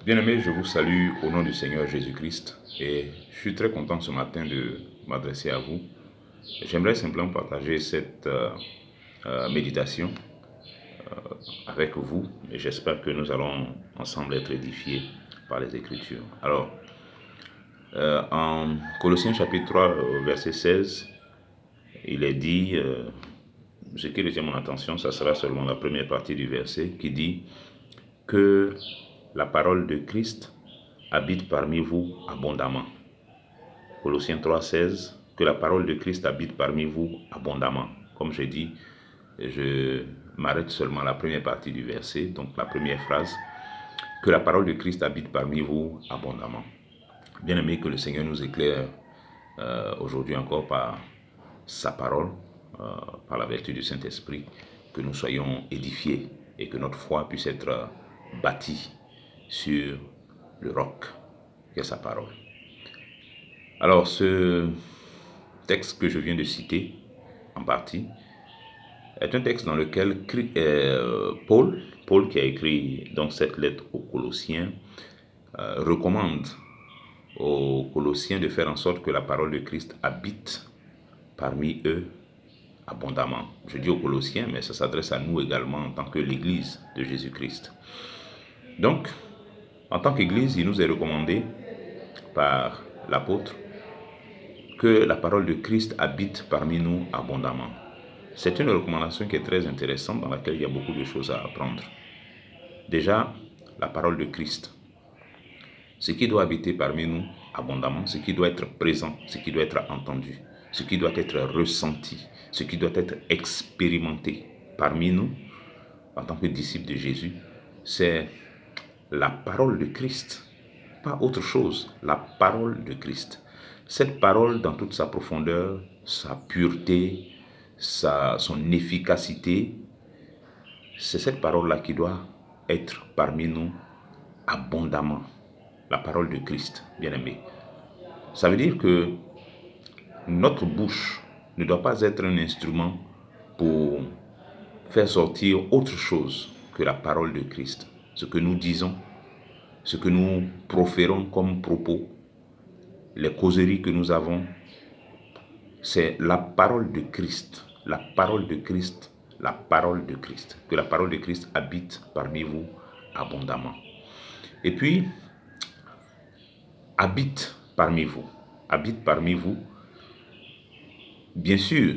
Bien-aimés, je vous salue au nom du Seigneur Jésus-Christ et je suis très content ce matin de m'adresser à vous. J'aimerais simplement partager cette méditation avec vous et j'espère que nous allons ensemble être édifiés par les Écritures. Alors, en Colossiens chapitre 3, verset 16, il est dit, ce qui retient mon attention, ça sera seulement la première partie du verset qui dit que la parole de Christ habite parmi vous abondamment. Colossiens 3,16, que la parole de Christ habite parmi vous abondamment. Comme je dis, je m'arrête seulement à la première partie du verset, donc la première phrase, que la parole de Christ habite parmi vous abondamment. Bien aimé, que le Seigneur nous éclaire aujourd'hui encore par sa parole, par la vertu du Saint-Esprit, que nous soyons édifiés et que notre foi puisse être bâtie sur le roc qu'est sa parole. Alors, ce texte que je viens de citer, en partie, est un texte dans lequel Paul qui a écrit donc cette lettre aux Colossiens, recommande aux Colossiens de faire en sorte que la parole de Christ habite parmi eux abondamment. Je dis aux Colossiens, mais ça s'adresse à nous également en tant que l'Église de Jésus-Christ. Donc, en tant qu'Église, il nous est recommandé par l'apôtre que la parole de Christ habite parmi nous abondamment. C'est une recommandation qui est très intéressante, dans laquelle il y a beaucoup de choses à apprendre. Déjà, la parole de Christ. Ce qui doit habiter parmi nous abondamment, ce qui doit être présent, ce qui doit être entendu, ce qui doit être ressenti, ce qui doit être expérimenté parmi nous, en tant que disciples de Jésus, c'est la parole de Christ. Pas autre chose, la parole de Christ. Cette parole dans toute sa profondeur, sa pureté, son efficacité, c'est cette parole-là qui doit être parmi nous abondamment. La parole de Christ, bien-aimé. Ça veut dire que notre bouche ne doit pas être un instrument pour faire sortir autre chose que la parole de Christ. Ce que nous disons, ce que nous proférons comme propos, les causeries que nous avons, c'est la parole de Christ. La parole de Christ, la parole de Christ. Que la parole de Christ habite parmi vous abondamment. Et puis, habite parmi vous. Habite parmi vous. Bien sûr,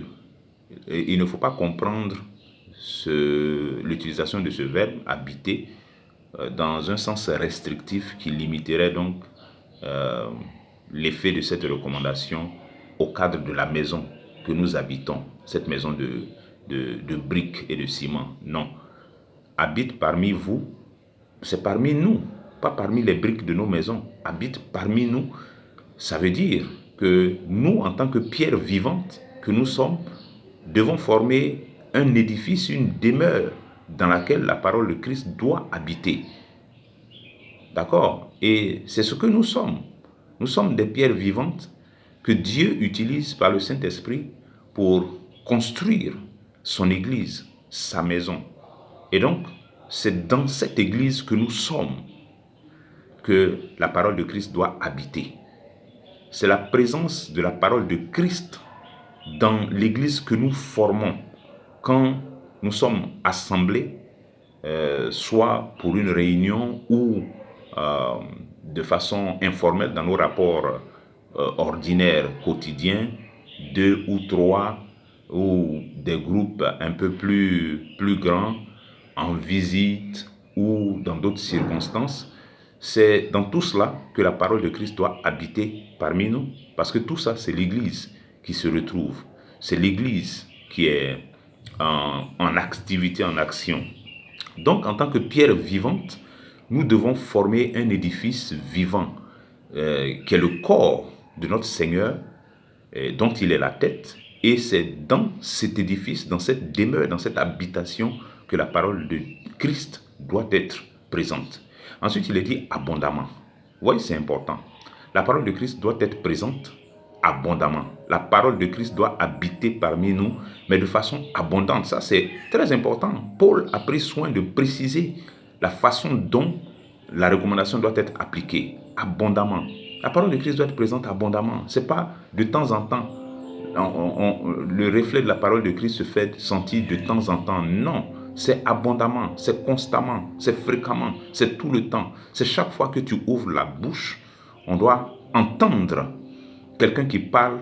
il ne faut pas comprendre l'utilisation de ce verbe habiter dans un sens restrictif qui limiterait donc l'effet de cette recommandation au cadre de la maison que nous habitons, cette maison de briques et de ciment. Non. Habite parmi vous, c'est parmi nous, pas parmi les briques de nos maisons. Habite parmi nous, ça veut dire que nous, en tant que pierre vivante que nous sommes, devons former un édifice, une demeure dans laquelle la parole de Christ doit habiter. D'accord? Et c'est ce que nous sommes. Nous sommes des pierres vivantes que Dieu utilise par le Saint-Esprit pour construire son église, sa maison. Et donc, c'est dans cette église que nous sommes que la parole de Christ doit habiter. C'est la présence de la parole de Christ dans l'église que nous formons quand nous sommes assemblés, soit pour une réunion ou de façon informelle dans nos rapports ordinaires quotidiens, 2 ou 3 ou des groupes un peu plus grands, en visite ou dans d'autres circonstances. C'est dans tout cela que la parole de Christ doit habiter parmi nous, parce que tout ça, c'est l'Église qui se retrouve. C'est l'Église qui est en activité, en action. Donc, en tant que pierre vivante, nous devons former un édifice vivant, qui est le corps de notre Seigneur, dont il est la tête. Et c'est dans cet édifice, dans cette demeure, dans cette habitation, que la parole de Christ doit être présente. Ensuite, il est dit abondamment. Vous voyez, c'est important. La parole de Christ doit être présente abondamment. La parole de Christ doit habiter parmi nous, mais de façon abondante. Ça, c'est très important. Paul a pris soin de préciser la façon dont la recommandation doit être appliquée abondamment. La parole de Christ doit être présente abondamment. Ce n'est pas de temps en temps. Le reflet de la parole de Christ se fait sentir de temps en temps. Non, c'est abondamment, c'est constamment, c'est fréquemment, c'est tout le temps. C'est chaque fois que tu ouvres la bouche, on doit entendre quelqu'un qui parle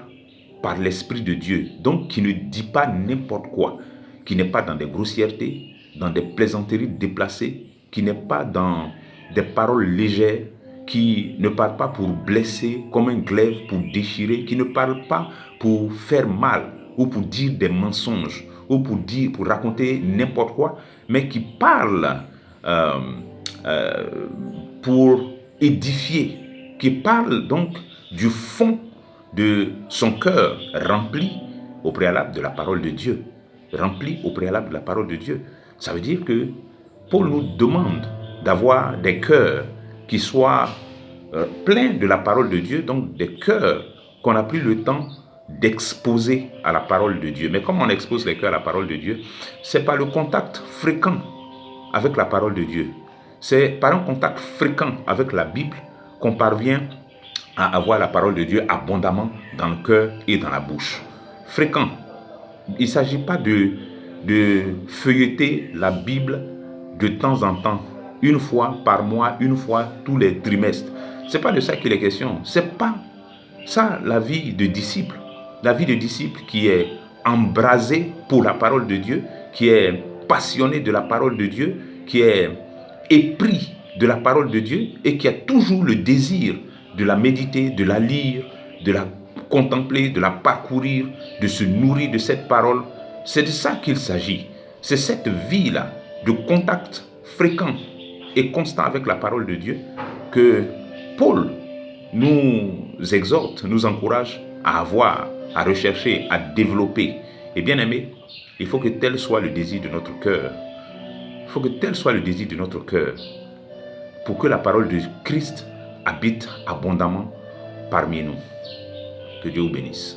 par l'Esprit de Dieu, donc qui ne dit pas n'importe quoi, qui n'est pas dans des grossièretés, dans des plaisanteries déplacées, qui n'est pas dans des paroles légères, qui ne parle pas pour blesser comme un glaive, pour déchirer, qui ne parle pas pour faire mal ou pour dire des mensonges ou pour raconter n'importe quoi, mais qui parle pour édifier, qui parle donc du fond de son cœur rempli au préalable de la parole de Dieu. Rempli au préalable de la parole de Dieu. Ça veut dire que Paul nous demande d'avoir des cœurs qui soient pleins de la parole de Dieu, donc des cœurs qu'on a pris le temps d'exposer à la parole de Dieu. Mais comment on expose les cœurs à la parole de Dieu? C'est par le contact fréquent avec la parole de Dieu. C'est par un contact fréquent avec la Bible qu'on parvient à avoir la parole de Dieu abondamment dans le cœur et dans la bouche. Fréquent. Il ne s'agit pas de feuilleter la Bible de temps en temps, une fois par mois, une fois tous les trimestres. Ce n'est pas de ça qu'il est question. Ce n'est pas ça la vie de disciple. La vie de disciple qui est embrasé pour la parole de Dieu, qui est passionné de la parole de Dieu, qui est épris de la parole de Dieu et qui a toujours le désir de la méditer, de la lire, de la contempler, de la parcourir, de se nourrir de cette parole. C'est de ça qu'il s'agit. C'est cette vie-là de contact fréquent et constant avec la parole de Dieu que Paul nous exhorte, nous encourage à avoir, à rechercher, à développer. Et bien aimé, il faut que tel soit le désir de notre cœur. Il faut que tel soit le désir de notre cœur pour que la parole de Christ habite abondamment parmi nous. Que Dieu vous bénisse.